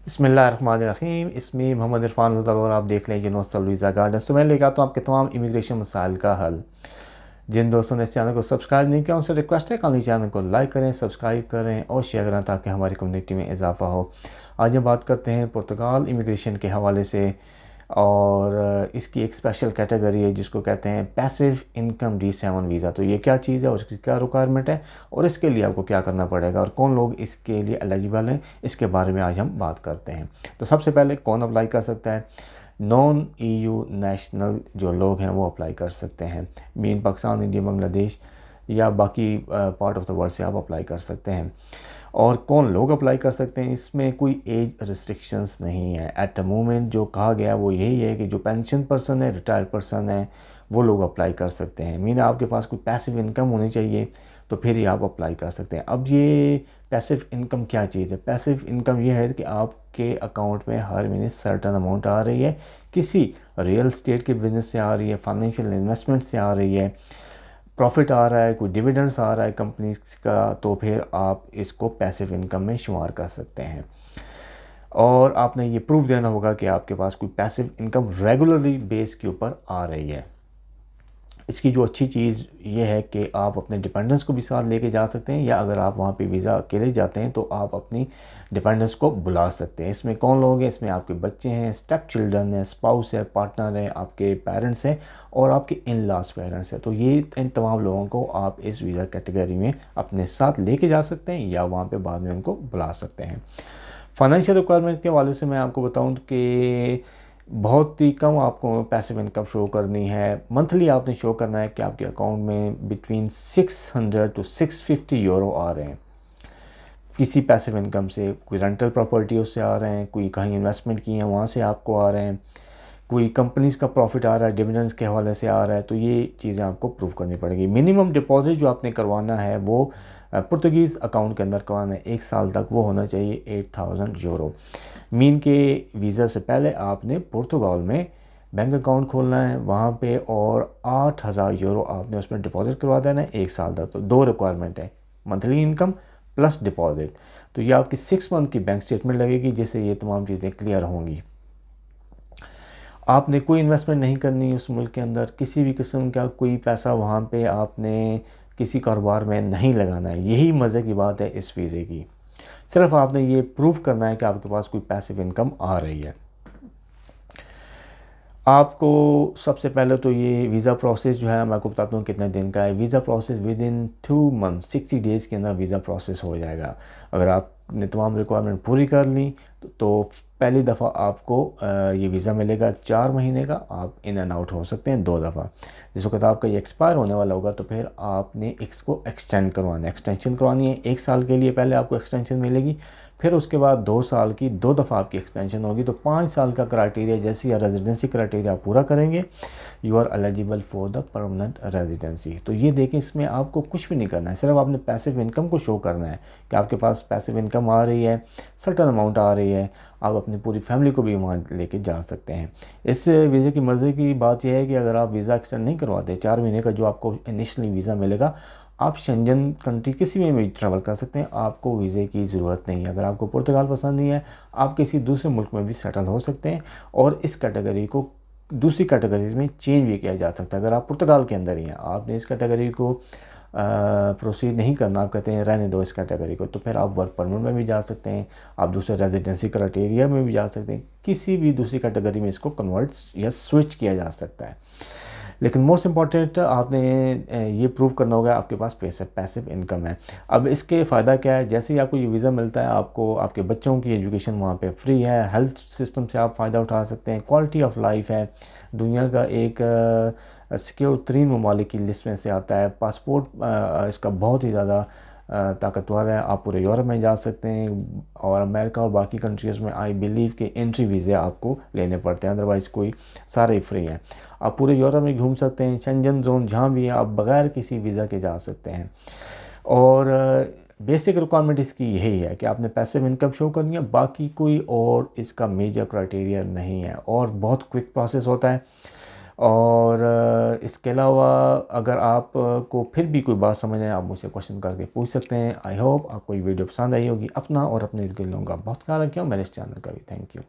बिस्मिल्लाहिर्रहमानिर्रहीम। इसमें मोहम्मद इरफान रज़ा और आप देख लें यूनिवर्सल वीज़ा गाइडेंस। तो मैं लेकर आता हूँ आपके तमाम इमिग्रेशन मसाइल का हल। जिन दोस्तों ने इस चैनल को सब्सक्राइब नहीं किया उनसे रिक्वेस्ट है कि चैनल को लाइक करें, सब्सक्राइब करें और शेयर करें ताकि हमारी कम्युनिटी में इजाफ़ा हो। आज हम बात करते हैं पुर्तगाल इमिग्रेशन के हवाले से, और इसकी एक स्पेशल कैटेगरी है जिसको कहते हैं पैसिव इनकम D7 वीज़ा। तो ये क्या चीज़ है और उसकी क्या रिक्वायरमेंट है और इसके लिए आपको क्या करना पड़ेगा और कौन लोग इसके लिए एलिजिबल हैं, इसके बारे में आज हम बात करते हैं। तो सबसे पहले कौन अप्लाई कर सकता है? नॉन EU नेशनल जो लोग हैं वो अप्लाई कर सकते हैं। मीन पाकिस्तान, इंडिया, बांग्लादेश या बाकी पार्ट ऑफ द वर्ल्ड से आप अप्लाई कर सकते हैं। और कौन लोग अप्लाई कर सकते हैं, इसमें कोई एज रिस्ट्रिक्शंस नहीं है। एट द मोमेंट जो कहा गया वो यही है कि जो पेंशन पर्सन है, रिटायर्ड पर्सन है, वो लोग अप्लाई कर सकते हैं। मीन आपके पास कोई पैसिव इनकम होनी चाहिए तो फिर ही आप अप्लाई कर सकते हैं। अब ये पैसिव इनकम क्या चीज़ है? पैसिव इनकम ये है कि आपके अकाउंट में हर महीने सर्टन अमाउंट आ रही है, किसी रियल स्टेट के बिजनेस से आ रही है, फाइनेंशियल इन्वेस्टमेंट से आ रही है, प्रॉफिट आ रहा है, कोई डिविडेंड्स आ रहा है कंपनी का, तो फिर आप इसको पैसिव इनकम में शुमार कर सकते हैं। और आपने ये प्रूफ देना होगा कि आपके पास कोई पैसिव इनकम रेगुलरली बेस के ऊपर आ रही है। इसकी जो अच्छी चीज़ ये है कि आप अपने डिपेंडेंट्स को भी साथ लेके जा सकते हैं, या अगर आप वहाँ पे वीज़ा अकेले जाते हैं तो आप अपनी डिपेंडेंट्स को बुला सकते हैं। इसमें कौन लोग हैं? इसमें आपके बच्चे हैं, स्टेप चिल्ड्रन है, स्पाउस है, पार्टनर है, आपके पेरेंट्स हैं और आपके इन लॉज पेरेंट्स हैं। तो ये इन तमाम लोगों को आप इस वीज़ा कैटेगरी में अपने साथ लेके जा सकते हैं या वहाँ पर बाद में उनको बुला सकते हैं। फाइनेंशियल रिक्वायरमेंट के हवाले से मैं आपको बताऊँ कि बहुत ही कम आपको पैसिव इनकम शो करनी है। मंथली आपने शो करना है कि आपके अकाउंट में बिटवीन 600 to 650 यूरो आ रहे हैं किसी पैसिव इनकम से। कोई रेंटल प्रॉपर्टी उससे आ रहे हैं, कोई कहीं इन्वेस्टमेंट की है वहाँ से आपको आ रहे हैं, कोई कंपनीज़ का प्रॉफिट आ रहा है, डिविडेंड्स के हवाले से आ रहा है। तो ये चीज़ें आपको प्रूव करनी पड़ेगी। मिनिमम डिपॉजिट जो आपने करवाना है वो पुर्तगीज़ अकाउंट के अंदर करवाना है 1 साल तक, वो होना चाहिए 8000 यूरो। मीन के वीज़ा से पहले आपने पुर्तगाल में बैंक अकाउंट खोलना है वहाँ पे, और 8000 यूरो आपने उसमें डिपॉजिट करवा देना है 1 साल तक। तो 2 रिक्वायरमेंट है, मंथली इनकम प्लस डिपॉजिट। तो ये आपकी 6 मंथ की बैंक स्टेटमेंट लगेगी जिससे ये तमाम चीज़ें क्लियर होंगी। आपने कोई इन्वेस्टमेंट नहीं करनी उस मुल्क के अंदर, किसी भी किस्म का कोई पैसा वहाँ पे आपने किसी कारोबार में नहीं लगाना है। यही मज़े की बात है इस वीज़े की। सिर्फ आपने ये प्रूव करना है कि आपके पास कोई पैसिव इनकम आ रही है। आपको सबसे पहले तो ये वीज़ा प्रोसेस जो है मैं आपको बताता हूँ कितने दिन का है। Visa process with in 2 months 60 days के अंदर वीज़ा प्रोसेस हो जाएगा। अगर आपने तमाम रिक्वायरमेंट पूरी कर ली तो पहली दफ़ा आपको ये वीज़ा मिलेगा 4 महीने का। आप इन एंड आउट हो सकते हैं 2 दफ़ा। जिस वक्त आपका ये एक्सपायर होने वाला होगा तो फिर आपने इसको एक्सटेंड करवाना है, एक्सटेंशन करवानी है। 1 साल के लिए पहले आपको एक्सटेंशन मिलेगी, फिर उसके बाद 2 साल की 2 दफ़ा आपकी एक्सटेंशन होगी। तो 5 साल का क्राइटेरिया जैसे या रेजिडेंसी क्राइटेरिया पूरा करेंगे, you are eligible for the permanent residency. तो ये देखें, इसमें आपको कुछ भी नहीं करना है, सिर्फ आपने पैसिव इनकम को शो करना है कि आपके पास पैसिव इनकम आ रही है, सर्टेन अमाउंट आ रही है। आप अपनी पूरी फैमिली को भी वहाँ लेके जा सकते हैं। इस वीज़े की मज़े की बात यह है कि अगर आप वीज़ा एक्सटेंड नहीं करवाते, 4 महीने का जो आपको इनिशियली वीज़ा मिलेगा, आप शेंजन कंट्री किसी में भी ट्रैवल कर सकते हैं, आपको वीज़े की ज़रूरत नहीं है। अगर आपको पुर्तगाल पसंद नहीं है, आप किसी दूसरे मुल्क में भी सेटल हो सकते हैं और इस कैटेगरी को दूसरी कैटेगरी में चेंज भी किया जा सकता है। अगर आप पुर्तगाल के अंदर ही हैं, आपने इस कैटेगरी को प्रोसीड नहीं करना, आप कहते हैं रहने दो इस कैटेगरी को, तो फिर आप वर्क परमिट में भी जा सकते हैं, आप दूसरे रेजिडेंसी क्राइटेरिया में भी जा सकते हैं, किसी भी दूसरी कैटेगरी में इसको कन्वर्ट या स्विच किया जा सकता है। लेकिन मोस्ट इम्पॉर्टेंट आपने ये प्रूव करना होगा आपके पास पैसिव इनकम है। अब इसके फ़ायदा क्या है? जैसे ही आपको ये वीज़ा मिलता है, आपको आपके बच्चों की एजुकेशन वहाँ पे फ्री है, हेल्थ सिस्टम से आप फ़ायदा उठा सकते हैं, क्वालिटी ऑफ लाइफ है, दुनिया का एक सिक्योर तरीन ममालिक की लिस्ट में से आता है। पासपोर्ट इसका बहुत ही ज़्यादा ताकतवर है। आप पूरे यूरोप में जा सकते हैं और अमेरिका और बाकी कंट्रीज़ में आई बिलीव के एंट्री वीज़े आपको लेने पड़ते हैं, अदरवाइज़ कोई सारे फ्री हैं। आप पूरे यूरोप में घूम सकते हैं, शेंजन जोन जहाँ भी है आप बग़ैर किसी वीज़ा के जा सकते हैं। और बेसिक रिक्वायरमेंट इसकी यही है कि आपने पैसिव इनकम शो करनी है, बाकी कोई और इसका मेजर क्राइटेरिया नहीं है और बहुत क्विक प्रोसेस होता है। और इसके अलावा अगर आप को फिर भी कोई बात समझ आए, आप मुझसे क्वेश्चन करके पूछ सकते हैं। आई होप आपको ये वीडियो पसंद आई होगी। अपना और अपने इर्द गिर्द लोगों का बहुत ख्याल रखें और मेरे इस चैनल का भी थैंक यू।